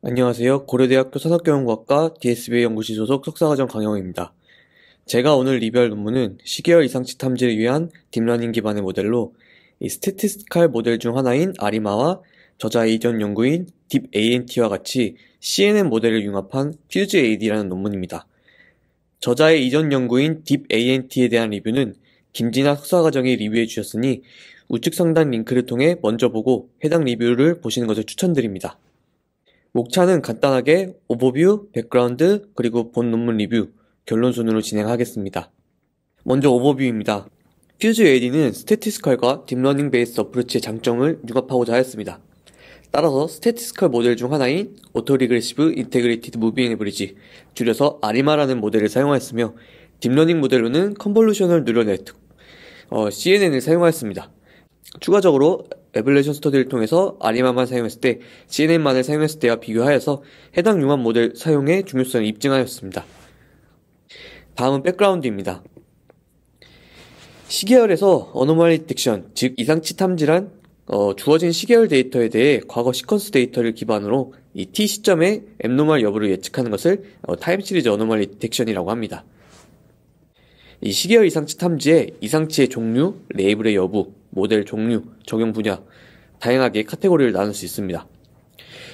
안녕하세요. 고려대학교 산업경영학과 DSBA 연구실 소속 석사과정 강영호입니다. 제가 오늘 리뷰할 논문은 시계열 이상치 탐지를 위한 딥러닝 기반의 모델로 스태티스티컬 모델 중 하나인 아리마와 저자의 이전 연구인 딥ANT와 같이 CNN 모델을 융합한 FuseAD라는 논문입니다. 저자의 이전 연구인 딥ANT에 대한 리뷰는 김진아 석사과정이 리뷰해 주셨으니 우측 상단 링크를 통해 먼저 보고 해당 리뷰를 보시는 것을 추천드립니다. 목차는 간단하게 오버뷰, 백그라운드, 그리고 본 논문 리뷰, 결론 순으로 진행하겠습니다. 먼저 오버뷰입니다. FuseAD는 스태티스컬과 딥러닝 베이스 어프로치의 장점을 융합하고자 하였습니다. 따라서 스태티스컬 모델 중 하나인 오토리그레시브 인테그레이티드 무빙 에버리지, 줄여서 아리마라는 모델을 사용하였으며 딥러닝 모델로는 컨볼루셔널 뉴럴 네트워크, CNN을 사용하였습니다. 추가적으로 에벌레이션 스터디를 통해서 아리마만 사용했을 때 CNN만을 사용했을 때와 비교하여서 해당 융합 모델 사용의 중요성을 입증하였습니다. 다음은 백그라운드입니다. 시계열에서 어노멀리 디텍션, 즉 이상치 탐지란 주어진 시계열 데이터에 대해 과거 시퀀스 데이터를 기반으로 이 t 시점의 앱노멀 여부를 예측하는 것을 타임 시리즈 어노멀리 디텍션이라고 합니다. 이 시계열 이상치 탐지에 이상치의 종류, 레이블의 여부, 모델 종류, 적용 분야, 다양하게 카테고리를 나눌 수 있습니다.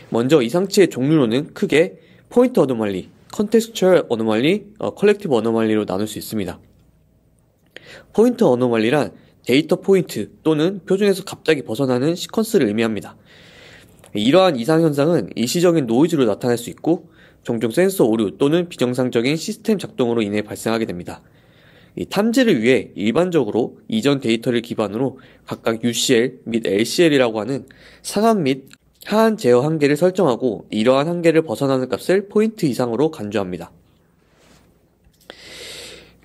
먼저 이상치의 종류로는 크게 포인트 어노멀리, 컨텍스추얼 어노멀리, 컬렉티브 어노멀리로 나눌 수 있습니다. 포인트 어노멀리란 데이터 포인트 또는 표준에서 갑자기 벗어나는 시퀀스를 의미합니다. 이러한 이상 현상은 일시적인 노이즈로 나타날 수 있고 종종 센서 오류 또는 비정상적인 시스템 작동으로 인해 발생하게 됩니다. 이 탐지를 위해 일반적으로 이전 데이터를 기반으로 각각 UCL 및 LCL이라고 하는 상한 및 하한 제어 한계를 설정하고 이러한 한계를 벗어나는 값을 포인트 이상으로 간주합니다.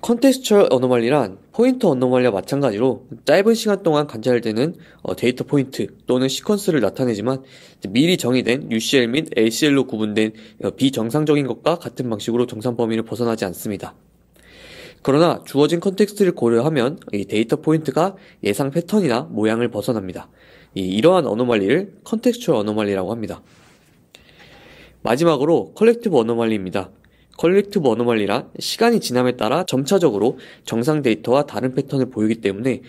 컨텍스추얼 어노멀리란 포인트 어노멀리와 마찬가지로 짧은 시간 동안 관찰되는 데이터 포인트 또는 시퀀스를 나타내지만 미리 정의된 UCL 및 LCL로 구분된 비정상적인 것과 같은 방식으로 정상 범위를 벗어나지 않습니다. 그러나 주어진 컨텍스트를 고려하면 이 데이터 포인트가 예상 패턴이나 모양을 벗어납니다. 이러한 어노멀리를 컨텍스추얼 어노멀리라고 합니다. 마지막으로 컬렉티브 어노멀리입니다. 컬렉티브 어노멀리란 시간이 지남에 따라 점차적으로 정상 데이터와 다른 패턴을 보이기 때문에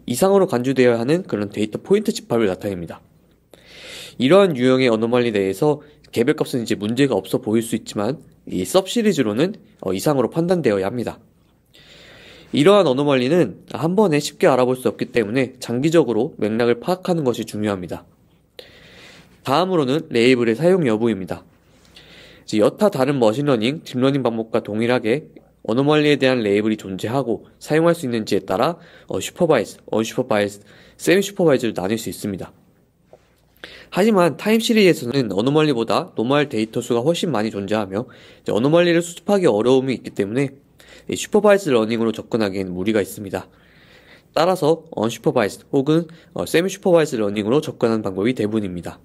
이상으로 간주되어야 하는 그런 데이터 포인트 집합을 나타냅니다. 이러한 유형의 어노멀리 내에서 개별값은 이제 문제가 없어 보일 수 있지만 이 섭시리즈로는 이상으로 판단되어야 합니다. 이러한 어노멀리는 한 번에 쉽게 알아볼 수 없기 때문에 장기적으로 맥락을 파악하는 것이 중요합니다. 다음으로는 레이블의 사용 여부입니다. 여타 다른 머신러닝, 딥러닝 방법과 동일하게 어노멀리에 대한 레이블이 존재하고 사용할 수 있는지에 따라 슈퍼바이즈, 언슈퍼바이즈, 세미 슈퍼바이즈로 나뉠 수 있습니다. 하지만 타임 시리즈에서는 어노멀리보다 노멀 데이터 수가 훨씬 많이 존재하며 어노멀리를 수습하기 어려움이 있기 때문에 슈퍼바이즈 러닝으로 접근하기에는 무리가 있습니다. 따라서 언슈퍼바이즈 혹은 세미 슈퍼바이즈 러닝으로 접근하는 방법이 대부분입니다.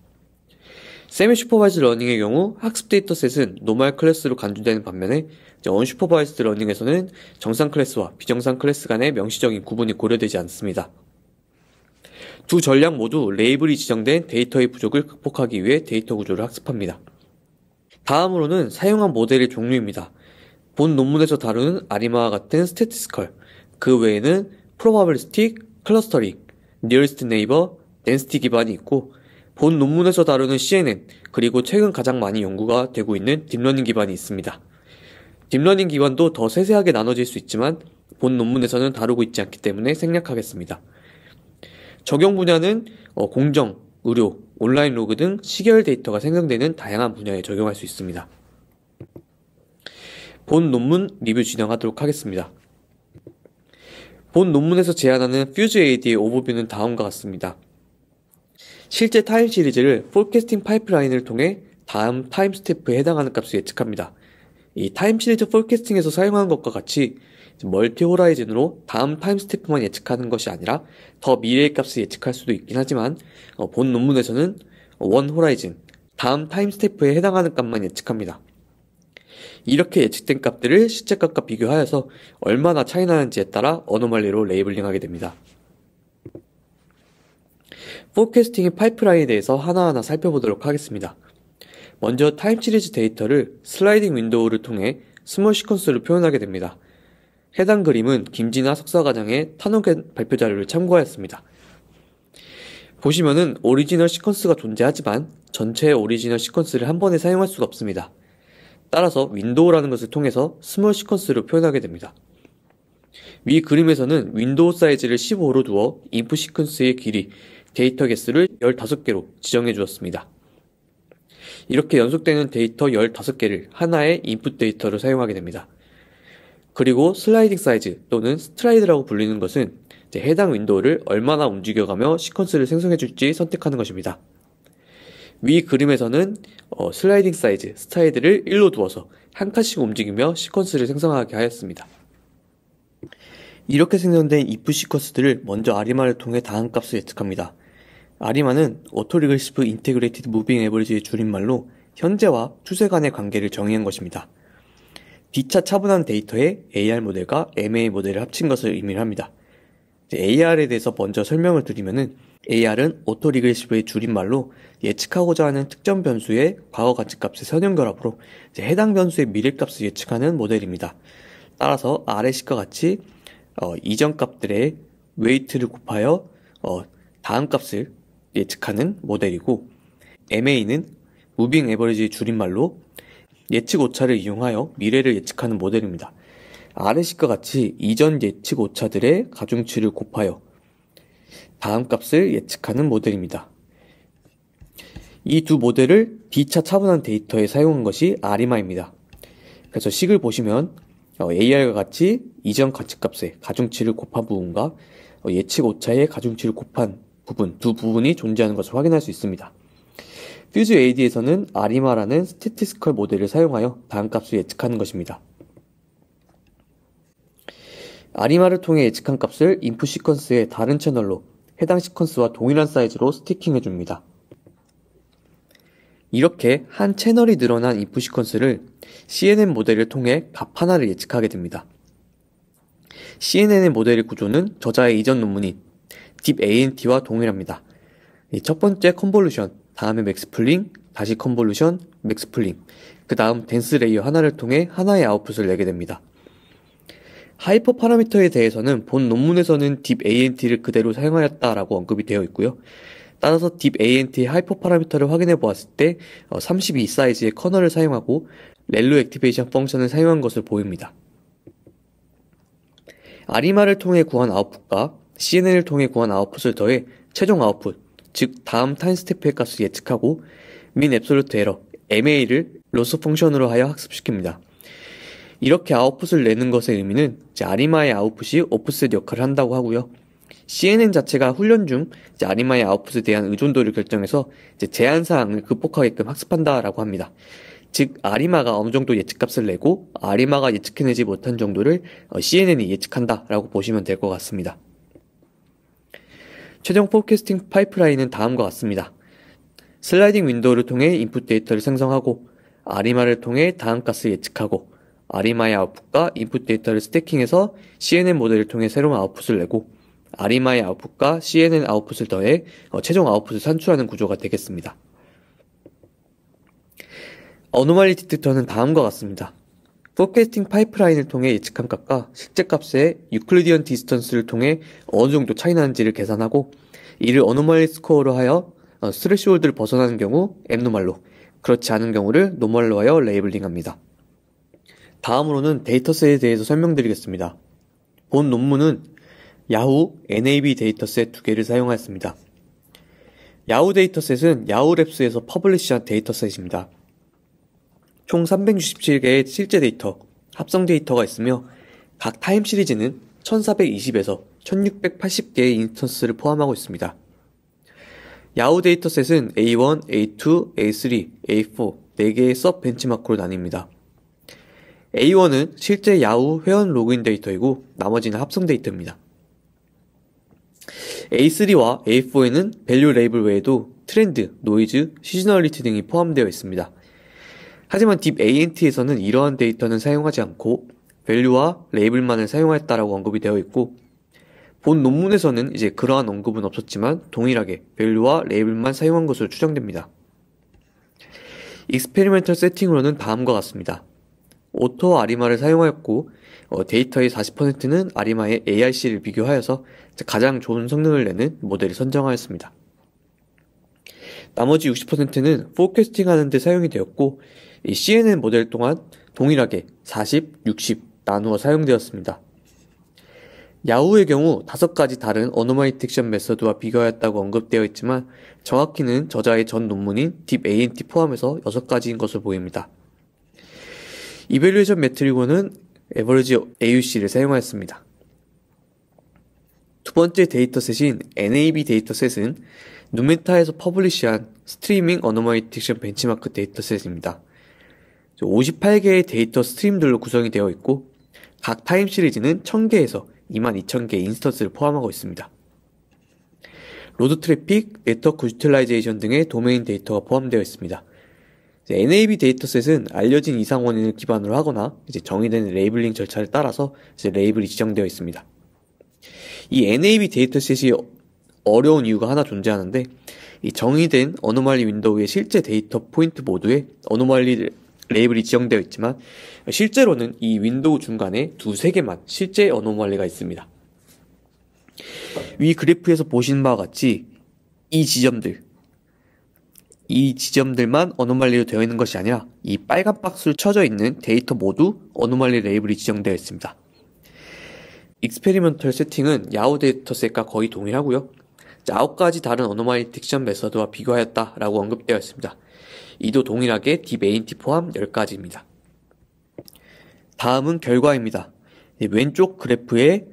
세미 슈퍼바이즈 러닝의 경우 학습 데이터셋은 노멀 클래스로 간주되는 반면에 언슈퍼바이즈 러닝에서는 정상 클래스와 비정상 클래스 간의 명시적인 구분이 고려되지 않습니다. 두 전략 모두 레이블이 지정된 데이터의 부족을 극복하기 위해 데이터 구조를 학습합니다. 다음으로는 사용한 모델의 종류입니다. 본 논문에서 다루는 아리마와 같은 스태티스컬, 그 외에는 프로바빌리스틱, 클러스터링, 니어리스트 네이버, 덴시티 기반이 있고 본 논문에서 다루는 CNN, 그리고 최근 가장 많이 연구가 되고 있는 딥러닝 기반이 있습니다. 딥러닝 기반도 더 세세하게 나눠질 수 있지만 본 논문에서는 다루고 있지 않기 때문에 생략하겠습니다. 적용 분야는 공정, 의료, 온라인 로그 등 시계열 데이터가 생성되는 다양한 분야에 적용할 수 있습니다. 본 논문 리뷰 진행하도록 하겠습니다. 본 논문에서 제안하는 FuseAD의 오버뷰는 다음과 같습니다. 실제 타임 시리즈를 포캐스팅 파이프라인을 통해 다음 타임 스태프에 해당하는 값을 예측합니다. 이 타임 시리즈 포캐스팅에서 사용하는 것과 같이 멀티 호라이즌으로 다음 타임 스태프만 예측하는 것이 아니라 더 미래의 값을 예측할 수도 있긴 하지만 본 논문에서는 원 호라이즌, 다음 타임 스태프에 해당하는 값만 예측합니다. 이렇게 예측된 값들을 실제 값과 비교하여서 얼마나 차이 나는지에 따라 어노멀리로 레이블링하게 됩니다. 포캐스팅의 파이프라인에 대해서 하나하나 살펴보도록 하겠습니다. 먼저 타임 시리즈 데이터를 슬라이딩 윈도우를 통해 스몰 시퀀스로 표현하게 됩니다. 해당 그림은 김진아 석사과장의 탄원견 발표 자료를 참고하였습니다. 보시면은 오리지널 시퀀스가 존재하지만 전체 오리지널 시퀀스를 한 번에 사용할 수가 없습니다. 따라서 윈도우라는 것을 통해서 스몰 시퀀스로 표현하게 됩니다. 위 그림에서는 윈도우 사이즈를 15로 두어 인풋 시퀀스의 길이, 데이터 개수를 15개로 지정해 주었습니다. 이렇게 연속되는 데이터 15개를 하나의 인풋 데이터로 사용하게 됩니다. 그리고 슬라이딩 사이즈 또는 스트라이드라고 불리는 것은 해당 윈도우를 얼마나 움직여가며 시퀀스를 생성해 줄지 선택하는 것입니다. 위 그림에서는 슬라이딩 사이즈, 스트라이드를 1로 두어서 한 칸씩 움직이며 시퀀스를 생성하게 하였습니다. 이렇게 생성된 input 시퀀스들을 먼저 아리마를 통해 다음 값을 예측합니다. 아리마는 오토리글시브 인테그레이티드 무빙 에버리지의 줄임말로 현재와 추세 간의 관계를 정의한 것입니다. D차 차분한 데이터에 AR 모델과 MA 모델을 합친 것을 의미합니다. AR에 대해서 먼저 설명을 드리면은 AR은 오토리글시브의 줄임말로 예측하고자 하는 특정 변수의 과거 관측값의 선형결합으로 해당 변수의 미래값을 예측하는 모델입니다. 따라서 아래 식과 같이 이전 값들의 웨이트를 곱하여 다음 값을 예측하는 모델이고, MA는 무빙 에버리지의 줄임말로 예측 오차를 이용하여 미래를 예측하는 모델입니다. 아래 식과 같이 이전 예측 오차들의 가중치를 곱하여 다음 값을 예측하는 모델입니다. 이 두 모델을 D차 차분한 데이터에 사용한 것이 아리마입니다. 그래서 식을 보시면 AR과 같이 이전 관측값의 가중치를 곱한 부분과 예측 오차의 가중치를 곱한 부분, 두 부분이 존재하는 것을 확인할 수 있습니다. 퓨즈 AD에서는 아리마라는 스태티스컬 모델을 사용하여 다음 값을 예측하는 것입니다. 아리마를 통해 예측한 값을 인풋 시퀀스의 다른 채널로 해당 시퀀스와 동일한 사이즈로 스티킹해 줍니다. 이렇게 한 채널이 늘어난 인풋 시퀀스를 CNN 모델을 통해 값 하나를 예측하게 됩니다. CNN의 모델의 구조는 저자의 이전 논문인 딥ANT와 동일합니다. 첫 번째 컨볼루션, 다음에 맥스플링, 다시 컨볼루션, 맥스플링, 그 다음 덴스 레이어 하나를 통해 하나의 아웃풋을 내게 됩니다. 하이퍼 파라미터에 대해서는 본 논문에서는 딥ANT를 그대로 사용하였다라고 언급이 되어 있고요. 따라서 딥ANT의 하이퍼 파라미터를 확인해 보았을 때 32 사이즈의 커널을 사용하고 렐로 액티베이션 펑션을 사용한 것을 보입니다. 아리마를 통해 구한 아웃풋과 CNN을 통해 구한 아웃풋을 더해 최종 아웃풋, 즉 다음 타임 스태프의 값을 예측하고 민 앱솔루트 에러, MA를 로스 펑션으로 하여 학습시킵니다. 이렇게 아웃풋을 내는 것의 의미는 아리마의 아웃풋이 오프셋 역할을 한다고 하고요. CNN 자체가 훈련 중 아리마의 아웃풋에 대한 의존도를 결정해서 제한사항을 극복하게끔 학습한다라고 합니다. 즉 아리마가 어느 정도 예측값을 내고 아리마가 예측해내지 못한 정도를 CNN이 예측한다라고 보시면 될 것 같습니다. 최종 포캐스팅 파이프라인은 다음과 같습니다. 슬라이딩 윈도우를 통해 인풋 데이터를 생성하고 아리마를 통해 다음 값을 예측하고 아리마의 아웃풋과 인풋 데이터를 스태킹해서 CNN 모델을 통해 새로운 아웃풋을 내고 아리마의 아웃풋과 CNN 아웃풋을 더해 최종 아웃풋을 산출하는 구조가 되겠습니다. 어노말리 디텍터는 다음과 같습니다. 포캐스팅 파이프라인을 통해 예측한 값과 실제 값의 유클리디언 디스턴스를 통해 어느 정도 차이 나는지를 계산하고 이를 어노말리 스코어로 하여 스레시홀드를 벗어나는 경우 앱노말로, 그렇지 않은 경우를 노멀로 하여 레이블링합니다. 다음으로는 데이터셋에 대해서 설명드리겠습니다. 본 논문은 야후 NAB 데이터셋 두 개를 사용하였습니다. 야후 데이터셋은 야후랩스에서 퍼블리시한 데이터셋입니다. 총 367개의 실제 데이터, 합성 데이터가 있으며 각 타임 시리즈는 1420에서 1680개의 인스턴스를 포함하고 있습니다. 야후 데이터셋은 A1, A2, A3, A4 4개의 서브 벤치마크로 나뉩니다. A1은 실제 야후 회원 로그인 데이터이고 나머지는 합성 데이터입니다. A3와 A4에는 밸류 레이블 외에도 트렌드, 노이즈, 시즈널리티 등이 포함되어 있습니다. 하지만 딥ANT에서는 이러한 데이터는 사용하지 않고 밸류와 레이블만을 사용하였다라고 언급이 되어 있고 본 논문에서는 그러한 언급은 없었지만 동일하게 밸류와 레이블만 사용한 것으로 추정됩니다. 익스페리멘털 세팅으로는 다음과 같습니다. 오토 아리마를 사용하였고 데이터의 40%는 아리마의 ARC를 비교하여서 가장 좋은 성능을 내는 모델을 선정하였습니다. 나머지 60%는 포캐스팅하는 데 사용이 되었고 이 CNN 모델 또한 동일하게 40, 60 나누어 사용되었습니다. 야후의 경우 5가지 다른 어노말리 디텍션 메서드와 비교하였다고 언급되어 있지만 정확히는 저자의 전 논문인 딥ANT 포함해서 6가지인 것으로 보입니다. 이밸류에이션 매트릭으로는 에버리지 AUC를 사용하였습니다. 두 번째 데이터셋인 NAB 데이터셋은 누메타에서 퍼블리시한 스트리밍 어노말리 디텍션 벤치마크 데이터셋입니다. 58개의 데이터 스트림들로 구성이 되어 있고 각 타임 시리즈는 1000개에서 22,000개의 인스턴스를 포함하고 있습니다. 로드 트래픽, 네트워크 유틸라이제이션 등의 도메인 데이터가 포함되어 있습니다. NAB 데이터셋은 알려진 이상 원인을 기반으로 하거나 정의된 레이블링 절차를 따라서 레이블이 지정되어 있습니다. 이 NAB 데이터셋이 어려운 이유가 하나 존재하는데 이 정의된 어노말리 윈도우의 실제 데이터 포인트 모두에 어노말리 레이블이 지정되어 있지만 실제로는 이 윈도우 중간에 2-3개만 실제 어노말리가 있습니다. 위 그래프에서 보시는 바와 같이 이 지점들만 어노말리로 되어 있는 것이 아니라 이 빨간 박스로 쳐져 있는 데이터 모두 어노말리 레이블이 지정되어 있습니다. 익스페리먼털 세팅은 야후 데이터셋과 거의 동일하고요. 9가지 다른 어노말리 디텍션 메서드와 비교하였다라고 언급되어 있습니다. 이도 동일하게 딥ANT 포함 10가지입니다. 다음은 결과입니다. 왼쪽 그래프의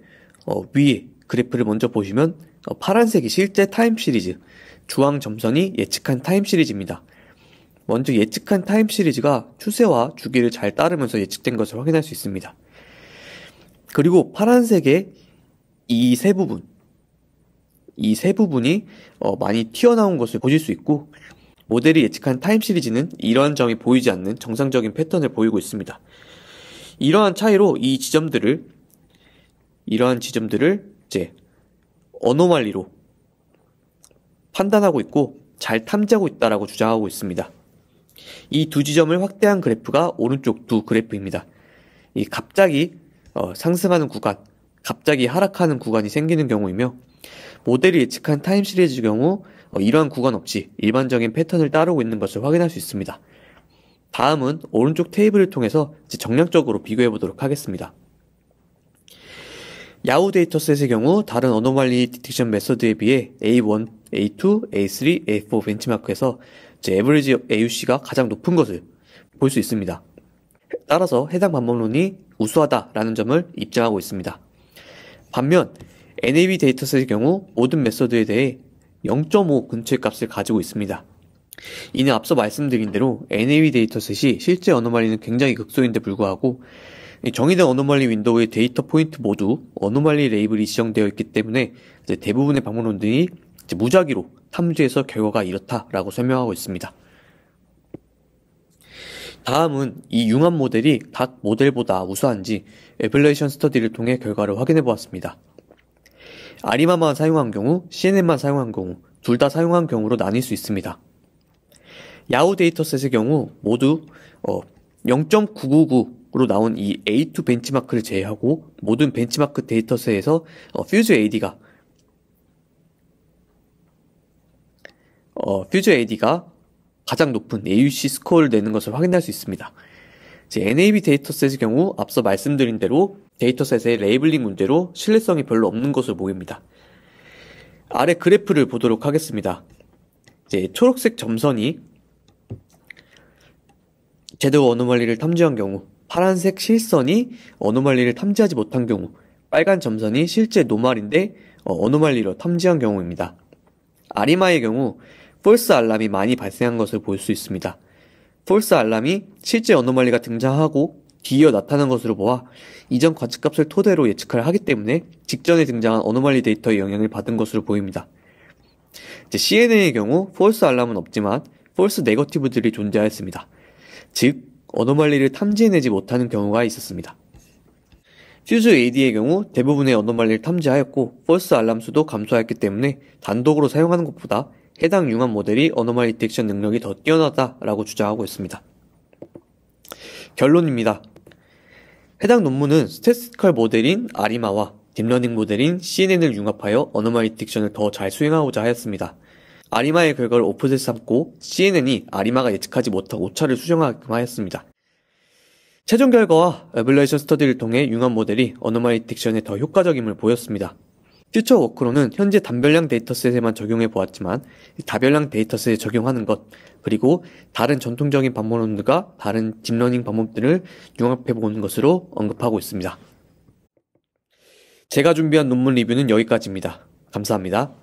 위에 그래프를 먼저 보시면 파란색이 실제 타임 시리즈, 주황 점선이 예측한 타임 시리즈입니다. 먼저 예측한 타임 시리즈가 추세와 주기를 잘 따르면서 예측된 것을 확인할 수 있습니다. 그리고 파란색의 이 세 부분이 많이 튀어나온 것을 보실 수 있고 모델이 예측한 타임 시리즈는 이러한 점이 보이지 않는 정상적인 패턴을 보이고 있습니다. 이러한 차이로 이러한 지점들을 이제 어노말리로 판단하고 있고 잘 탐지하고 있다라고 주장하고 있습니다. 이 두 지점을 확대한 그래프가 오른쪽 두 그래프입니다. 이 갑자기 상승하는 구간, 갑자기 하락하는 구간이 생기는 경우이며 모델이 예측한 타임 시리즈의 경우 이러한 구간 없이 일반적인 패턴을 따르고 있는 것을 확인할 수 있습니다. 다음은 오른쪽 테이블을 통해서 정량적으로 비교해 보도록 하겠습니다. 야후 데이터셋의 경우 다른 어노말리 디텍션 메서드에 비해 A1, A2, A3, A4 벤치마크에서 에버리지 AUC가 가장 높은 것을 볼 수 있습니다. 따라서 해당 방법론이 우수하다라는 점을 입증하고 있습니다. 반면 NAB 데이터셋의 경우 모든 메서드에 대해 0.5 근처의 값을 가지고 있습니다. 이는 앞서 말씀드린 대로 NAB 데이터셋이 실제 어노말리는 굉장히 극소인데 불구하고 정의된 어노말리 윈도우의 데이터 포인트 모두 어노말리 레이블이 지정되어 있기 때문에 대부분의 방법론들이 무작위로 탐지해서 결과가 이렇다라고 설명하고 있습니다. 다음은 이 융합 모델이 각 모델보다 우수한지 에밸루에이션 스터디를 통해 결과를 확인해 보았습니다. 아리마만 사용한 경우, CNN만 사용한 경우, 둘 다 사용한 경우로 나뉠 수 있습니다. 야후 데이터셋의 경우 모두 0.999로 나온 이 A2 벤치마크를 제외하고 모든 벤치마크 데이터셋에서 퓨즈 AD가 가장 높은 AUC 스코어를 내는 것을 확인할 수 있습니다. NAB 데이터셋의 경우 앞서 말씀드린 대로 데이터셋의 레이블링 문제로 신뢰성이 별로 없는 것으로 보입니다. 아래 그래프를 보도록 하겠습니다. 초록색 점선이 제대로 어노말리를 탐지한 경우, 파란색 실선이 어노말리를 탐지하지 못한 경우, 빨간 점선이 실제 노말인데 어노말리로 탐지한 경우입니다. 아리마의 경우 폴스 알람이 많이 발생한 것을 볼 수 있습니다. 폴스 알람이 실제 어노말리가 등장하고 뒤이어 나타난 것으로 보아 이전 관측값을 토대로 예측을 하기 때문에 직전에 등장한 어노말리 데이터의 영향을 받은 것으로 보입니다. CNN의 경우 폴스 알람은 없지만 폴스 네거티브들이 존재하였습니다. 즉 어노말리를 탐지해내지 못하는 경우가 있었습니다. 퓨즈 AD의 경우 대부분의 어노말리를 탐지하였고 폴스 알람 수도 감소하였기 때문에 단독으로 사용하는 것보다 해당 융합 모델이 어노멀리 디텍션 능력이 더 뛰어나다라고 주장하고 있습니다. 결론입니다. 해당 논문은 스태티스티컬 모델인 아리마와 딥러닝 모델인 CNN을 융합하여 어노멀리 디텍션을 더 잘 수행하고자 하였습니다. 아리마의 결과를 오프셋 삼고 CNN이 아리마가 예측하지 못한 오차를 수정하게끔 하였습니다. 최종 결과와 에벌루에이션 스터디를 통해 융합 모델이 어노멀리 디텍션에 더 효과적임을 보였습니다. 퓨처 워크로는 현재 단별량 데이터셋에만 적용해 보았지만 다별량 데이터셋에 적용하는 것, 그리고 다른 전통적인 방법론들과 다른 딥러닝 방법들을 융합해 보는 것으로 언급하고 있습니다. 제가 준비한 논문 리뷰는 여기까지입니다. 감사합니다.